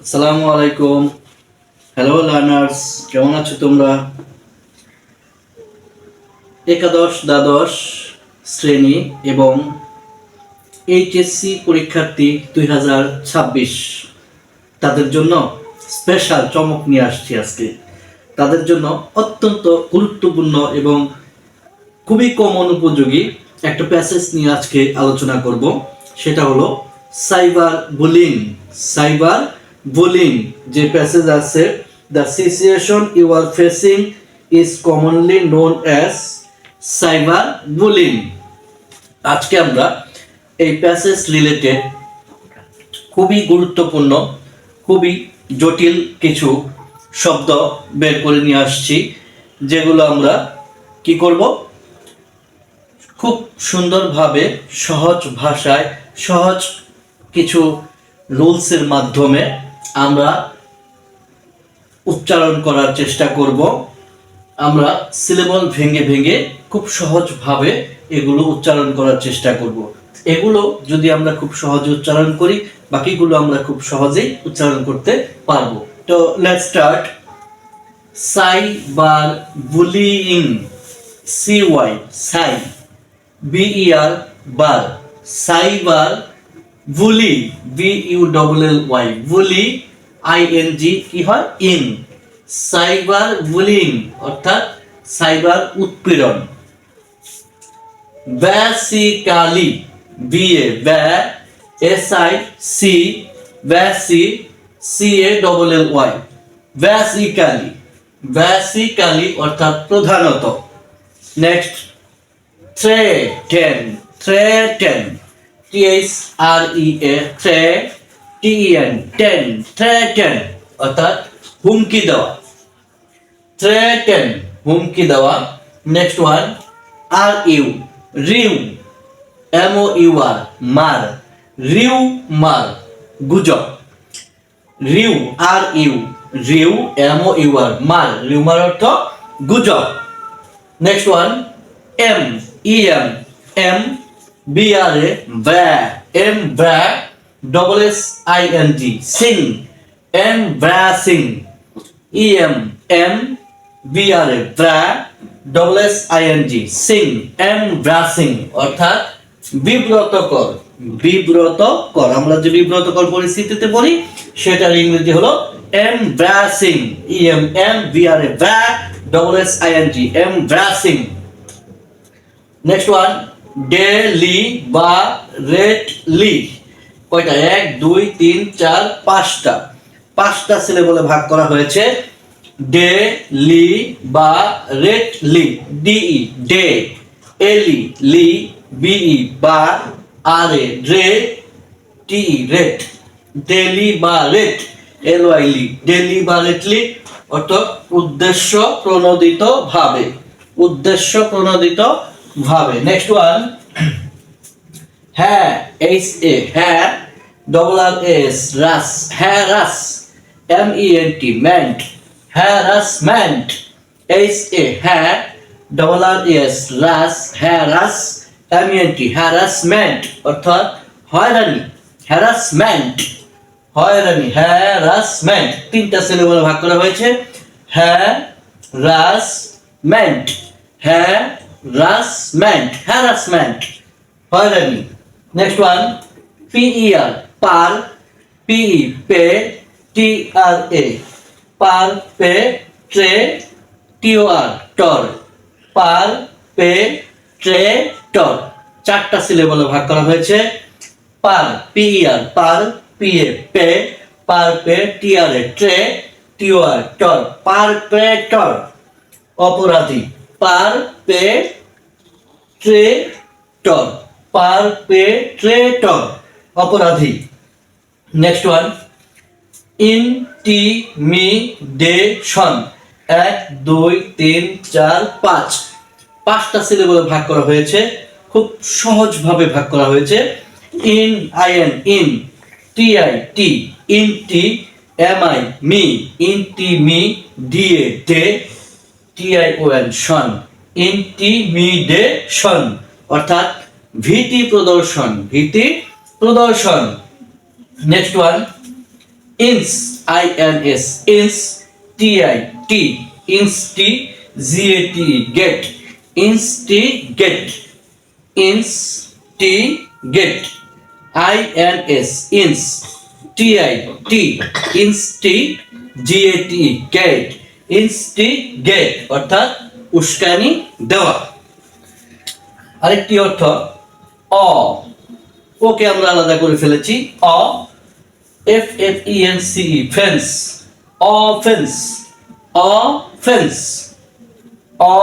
আসসালামু আলাইকুম। Hello learners, কেমন আছো তোমরা? একাদশ দ্বাদশ শ্রেণী এবং এইচএসসি পরীক্ষার্থী 2026 তাদের জন্য স্পেশাল চমক নিয়ে আসছি আজকে। তাদের জন্য অত্যন্ত গুরুত্বপূর্ণ এবং খুবই কমন উপযোগী একটা প্যাসেজ নিয়ে আজকে আলোচনা করব। সেটা হলো সাইবার বুলিং। সাইবার বুলিং যে প্যাসেজ আছে, the situation you are facing is commonly known as cyber bullying. আজকে আমরা এই প্যাসেজ রিলেটেড খুবই গুরুত্বপূর্ণ, খুবই জটিল কিছু শব্দ বের করে নিয়ে আসছি, যেগুলো আমরা কি করব, খুব সুন্দরভাবে সহজ ভাষায় সহজ কিছু রুলসের মাধ্যমে আমরা উচ্চারণ করার চেষ্টা করব। আমরা সিলেবল ভেঙে ভেঙে খুব সহজভাবে এগুলো উচ্চারণ করার চেষ্টা করব। এগুলো যদি আমরা খুব সহজে উচ্চারণ করি, বাকিগুলো আমরা খুব সহজেই উচ্চারণ করতে পারবো। তো let's start. Cyber bullying, CY Sai, BER bar, cyber bully, BULLY bully, ING কি হয়, ইন। সাইবার বুলিং অর্থাৎ সাইবার উৎপীড়ন। বেসিক্যালি, BA ব্যা, SIC বেসি, CALLY বেসিক্যালি, বেসিক্যালি অর্থাৎ প্রধানত। Next, threaten, threaten, THREA TEN, ten, threaten অর্থাৎ হুমকি দেওয়া। থ্রেটেন হুমকি দেওয়া। নেক্সট ওয়ান, RU রিউ, MOUR মার, রিউ মার, গুজব। রিউ RU রিউ, MOUR মার, রিউমার অর্থ গুজব। নেক্সট ওয়ান, MEM BRA ব্যা, ব্যা, SSING সিং, এমব্রাসিং। BRA ব্যা, SSING সিং, এমব্রাসিং অর্থাৎ বিব্রতকর। বিব্রতকর, আমরা যে বিব্রতকর পরিস্থিতিতে পড়ি সেটার ইংরেজি হলো এমব্রাসিং। BRA ব্যা, SSING embarrassing. Next one, deliberately. কয়টা? 1 2 3 4 5টা, 5টা সিলেবলে ভাগ করা হয়েছে। ডেলিবারেটলি, DE ডে, LE লি, BE বা, RA রে, TE রেট, ডেলিবারেট, LY লি, ডেলিবারেটলি অর্থাৎ উদ্দেশ্য প্রণোদিত ভাবে, উদ্দেশ্য প্রণোদিত ভাবে। নেক্সট ওয়ান, হ্যাঁ, HA হ্যাঁ, RRS রাস, হ্যারাস, MENT মেন্ট, হ্যারাসমেন্ট। HA হ্যাঁ, RRS রাস, হ্যারাস, MENT হ্যারাসমেন্ট অর্থাৎ হয়রানি, হ্যারাসমেন্ট, হয়রানি, হ্যারাসমেন্ট। 3টা সিলেবলে ভাগ করা হয়েছে। হ্যারাসমেন্ট, হ্যারাসমেন্ট, হ্যারাসমেন্ট হয়রানি। নেক্সট ওয়ান, PER পার, PE পে, TRA পার পে ট্রে, TOR টর, পার পে ট্রে টর। 4টা সিলেবলে ভাগ করা হয়েছে। পার, PER পার, PA পে, পার পে, TRA ট্রে, TOR টর, পারপেটর অপরাধী, পারপেট্রেটর, পারপেট্রেটর অপরাধী। Next one, intimidation. 1 2 3 4 5, 5টা সিলেবলে ভাগ করা হয়েছে, খুব সহজভাবে ভাগ করা হয়েছে। IN ইন, TI টি, ইনটি, MI মি, ইন্টিমি, DA ডে, TION শন, ইন্টিমিডেশন অর্থাৎ ভীতি প্রদর্শন, ভীতি প্রদর্শন। নেক্সট ওয়ান, ইন্স, INS, ইন্স, TIT, INSTIGATE, গেট, ইনস্টিগেট, ইনস্টিগেট, INS, ইন্স, TIT, INSTIGATE, গেট, ইনস্টিগেট অর্থাৎ উস্কানি দেওয়া। আরেকটি অর্থ অ, ওকে আমরা আলাদা করে ফেলেছি। অ, FFENCE, fence, offence, offence,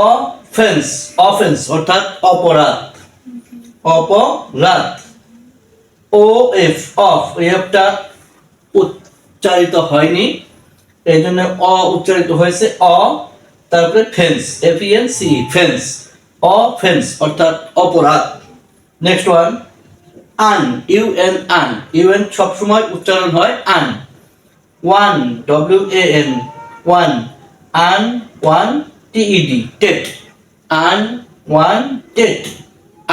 offence, offence অর্থাৎ অপরাধ, অপরাধ। OF, অফ, এফটা উচ্চারিত হয়নি, এই জন্য অ উচ্চারিত হয়েছে অ, তারপরে ফেন্স, FENCE, ফেন্স, অফেন্স অর্থাৎ অপরাধ। নেক্সট ওয়ান আন, UN, আন, UN সবসময় উচ্চারণ হয় আন। ওয়ান, WAN, ওয়ান, আন, ওয়ান, TED, টেট, আনওয়ান্টেড,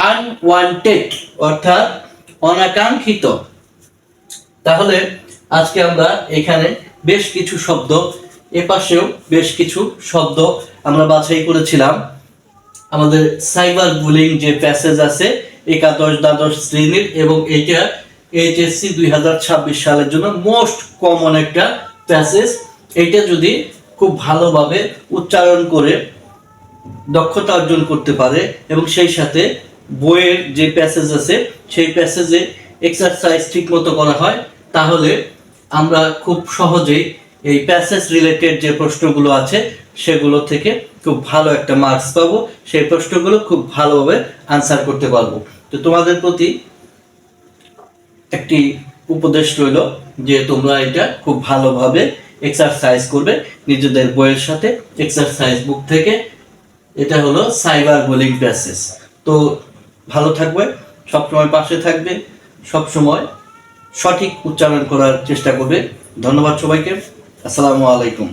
আনওয়ান্টেড অর্থাৎ অনাকাঙ্ক্ষিত। তাহলে আজকে আমরা এখানে বেশ কিছু শব্দ, এপাশেও বেশ কিছু শব্দ আমরা বাছাই করেছিলাম। আমাদের সাইবার বুলিং যে প্যাসেজ আছে একাদশ দ্বাদশ শ্রেণীর, এবং এইটা HSC 2026 সালের জন্য মোস্ট কমন একটা প্যাসেজ। এইটা যদি খুব ভালোভাবে উচ্চারণ করে দক্ষতা অর্জন করতে পারে এবং সেই সাথে বইয়ের যে প্যাসেজ আছে সেই প্যাসেজে এক্সারসাইজ ঠিক মতো করা হয়, তাহলে আমরা খুব সহজেই এই প্যাসেজ রিলেটেড যে প্রশ্নগুলো আছে সেগুলো থেকে খুব ভালো একটা মার্কস পাবো, সেই প্রশ্নগুলো খুব ভালোভাবে আনসার করতে পারবো। তো তোমাদের প্রতি একটি উপদেশ রইল যে তোমরা এটা খুব ভালোভাবে এক্সারসাইজ করবে নিজেদের বইয়ের সাথে, এক্সারসাইজ বুক থেকে। এটা হলো সাইবার বুলিং প্যাসেজ। তো ভালো থাকবে, সবসময় পাশে থাকবে, সবসময় সঠিক উচ্চারণ করার চেষ্টা করবে। ধন্যবাদ সবাইকে। আসসালামু আলাইকুম।